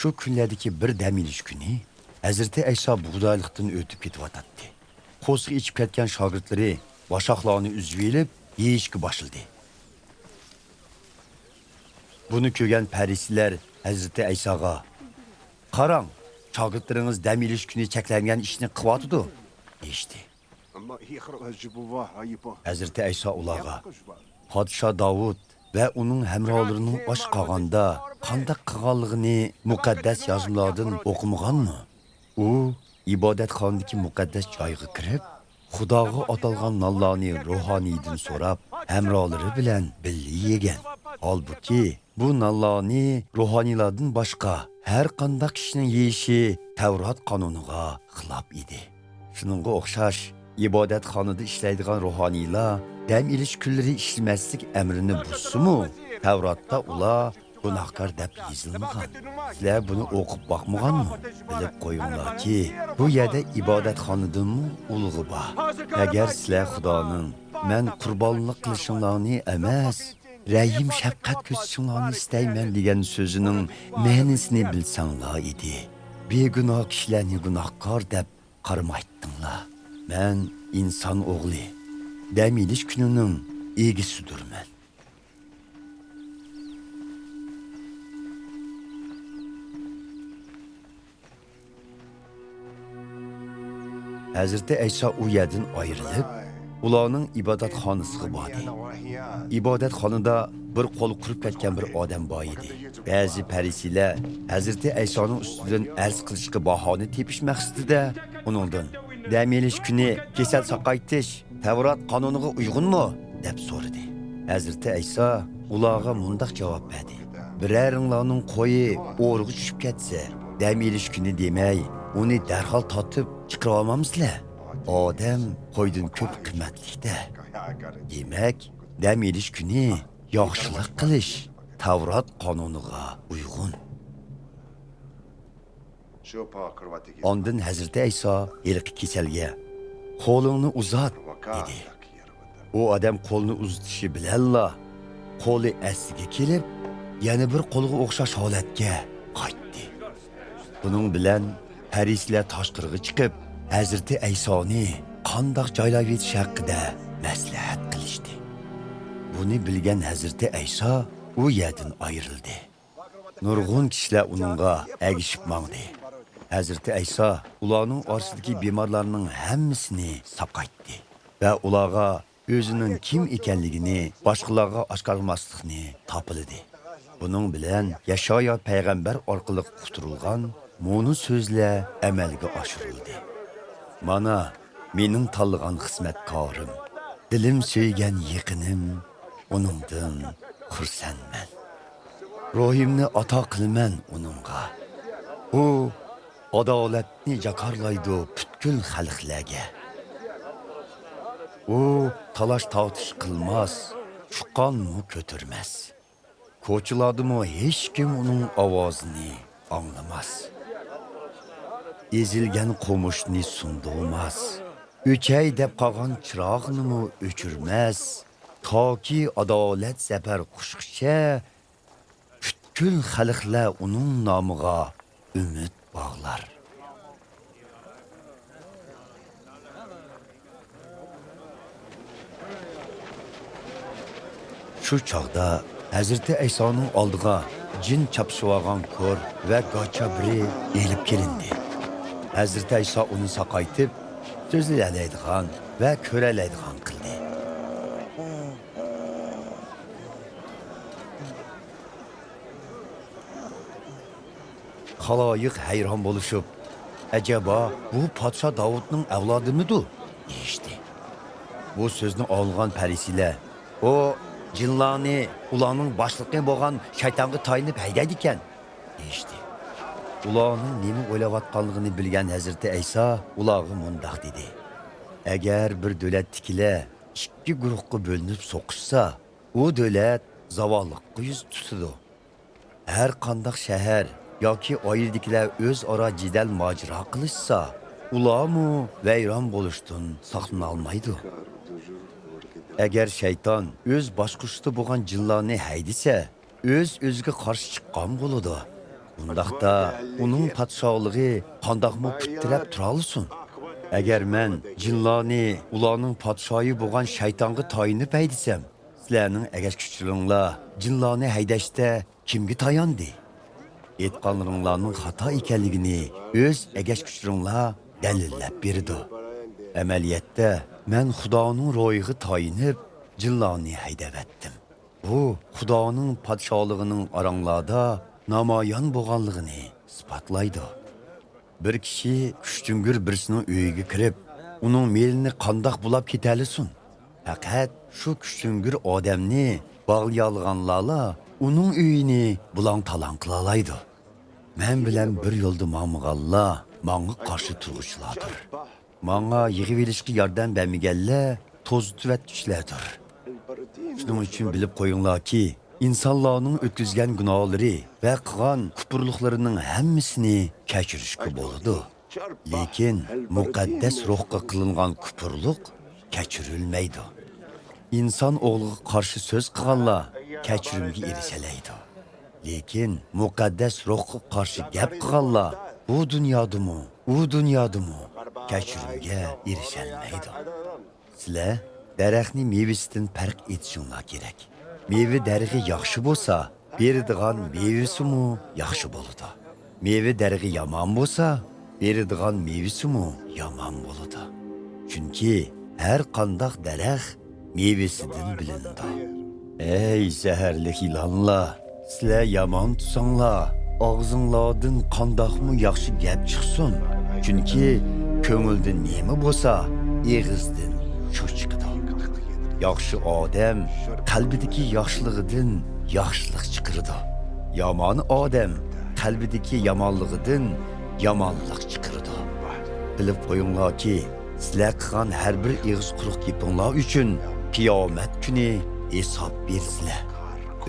Şu kunlardagi bir dam ilish kuni Hazrati Ayso bug'doyliqdan o'tib ketyotdi. Qo'sg'i ichib ketgan shogirdlari boshaqlarni uzib elib, yeyishga boshildi. Buni ko'rgan parislar Hazrati Aysoga: "Qarang, shogirdlaringiz dam ilish kuni cheklangan ishni qilyotdi" deyishdi. Hazrati Ayso ularga: "Podsho Davud ve onun hemrolarının aç qaganda qanday qilganligini muqaddas yozmalardan o'qimaganmi? U ibodatxonadagi muqaddas joyga kirib, Xudoga atalgan nonlarni ruhoniydan so'rab, hemrolari bilan birga yegan. Halbuki bu nonlarni ruhoniylardan boshqa har qanday kishining yeyishi Tavrat qonuniga xilof edi. Shuningga o'xshash ibodatxonada ishlaydigan ruhoniylar dam ilish kunlari ishlamaslik amrini buzsa-mu, Tavratda ular gunohkor deb yozilmagan. Sizlar buni o'qib boqmaganmi? Bilib qo'yinglarki, bu yerda ibodatxonadimi ulug'i bor. Agar sizlar Xudoning men qurbonlik qilishinglarni emas, rəhim şəfqət göstərişinglarni istəymən degan so'zining ma'nosini bilsanglar edi. Begunoh kishilarni gunohkor deb qaramaytdinglar. Men inson o'g'li, dam ilish kunining egisidirman. Hazreti Ayso u yerdan ayrilib, ularning ibodatxonasiga bordi. İbadətxonada bir qo'l qurib ketgan bir odam bor edi. Ba'zi parisilar Hazreti Aysoning ustidan arz qilishga bahona tepish maqsadida uningdan dam ilish kuni kasal saqaytish Tavrat qonuniga uyg'unmi deb so'radi. Hazreti Ayso ularga mundaq javob berdi: "Biraringlarning qo'yi o'g'riga tushib ketsa, dam ilish kuni demay, uni darhol totib chiqarib olmamsizlar? Odam qo'ydan ko'p qimmatlikda. Demak, dam ilish kuni yaxshilik qilish Tavrat qonuniga uyg'un." Ondan Hazreti Ayso ilqi kasalga qo'lingni uzat dedi. U odam qo'lni uzatishi bilanla qo'li asliga kelib, yana bir qo'lga o'xshash holatga qaytdi. Buning bilan parislar tashqariga chiqib, Hazreti Aysoni qandoq joylab yetish haqida maslahat qilishdi. Buni bilgan Hazreti Ayso u yerdan ayrildi. Nurg'un kishilar uningga agishib mangdi. Hazreti Ayso ularning orasidagi bemorlarning hammasini saqaytdi va ularga o'zining kim ekanligini boshqalarga oshkorlamaslikni topildi. Buning bilan Yashaya payg'ambar orqali quturilgan mo'nu so'zlar amalga oshirildi. Mana mening tanlagan xizmatkorim, dilim suygan yiqinim, uningdan xursandman. Ruhimni ato qilman uningga. U adolatni jakarlaydi butkul xalqlarga. U talash tortish qilmas, chuqqanni ko'tarmas. Ko'chalardami hech kim uning ovozini anglamas. Ezilgan qo'mushni sundurmas. O'chay deb qolgan chirog'ni o'chirmas. Toki adolat zafar qushqicha butkul xalqlar uning nomiga umid bog'lar. Shu chog'da Hazreti Aysoning oldiga jin chapishib olgan ko'r va gocha biri elib kelindi. Hazreti Ayso uni saqaytib, so'zlaydigan va ko'ralaydigan qildi. Xaloyiq hayron bo'lishib, "Acaba bu podsho Davudning avlodimidu?" deyishdi. Bu so'zni olgan parisilar, "O jinlarni ularning boshliqi bo'lgan shaytonga tayinib haydaydi ekan" deyishdi. Ularning nima o'ylayotganligini bilgan Hazreti Ayso ularga mundaq dedi: "Agar bir davlatdagilar ikki guruhga bo'linib so'qishsa, u davlat zavollikqa yuz tutadi. Har qanday shahar yoki oildagilar o'zaro jidal mojaro qilishsa, ularmu vayron bo'lishdan saqlana olmaydi. Agar shayton o'z boshqushida bo'lgan jinlarni haydasa, o'ziga qarshi chiqqan bo'ladi. Bundaqda uning podshohligi qandoqmi putirab turalsin? Agar men jinlarni ularning podshoyi bo'lgan shaytonga tayinib haydasam, sizlarning agash kuchinglar jinlarni haydashda kimga tayandi? Aytganlaringlarning xato ekanligini o'z agash kuchinglar dalillab berdi. Amaliyotda men Xudoning ro'yiga tayinib jinlarni haydavatdim. Bu Xudoning podshohligining oranglarda namoyon bo'lganligini isbotlaydi. Bir kishi kuchtungur birisining uyiga kirib, uning melini qandoq bulab ketalisin? Faqat shu kuchtungur odamni bog'layolganlarla uning uyini bulang talang qilalaydi. Men bilan bir yo'lda mang'allar, menga qarshi turg'uchilardir. Menga yig'ib olishga yordam bermaganlar to'zituvchilardir. Shuning uchun bilib qo'yinglarki, insonlarning o'tkazgan gunohlari va qilgan kufrliklarining hammasini kechirishga bo'ladi. Lekin muqaddas ruhga qilingan kufrlik kechirilmaydi. İnson o'g'liga qarshi so'z qilganlar kechirimga erishalaydi. Lekin muqaddas ruhga qarshi gap qilganlar bu dunyodami kechirimga erishalmaydi. Sizlar daraxtni mevasidan farq etishinglar kerak. Meva darg'i yaxshi bo'lsa, beradigan mevasimi yaxshi bo'ladi. Meva darg'i yomon bo'lsa, beradigan mevasimi yomon bo'ladi. Chunki har qanday daraxt mevasidan bilinadi. Ey zaharli ilonlar, sizlar yomon tutsanglar, og'zinglardan qandoqmi yaxshi gap chiqsin. Chunki ko'ngildan nima bo'lsa, eg'izdan shu chiqadi. Yaxshi odam qalbidagi yaxshiligidan yaxshilik chiqaradi. Yomon odam qalbidagi yomonligidan yomonlik chiqaradi. Bilib qo'yinglarki, sizlar qilgan har bir eg'iz quruq gapinglar uchun qiyomat kuni hisob bersizlar.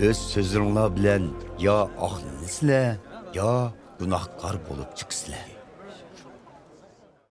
O'z so'zinglar bilan yo oqlansizlar, yo gunohkor bo'lib chiqsizlar.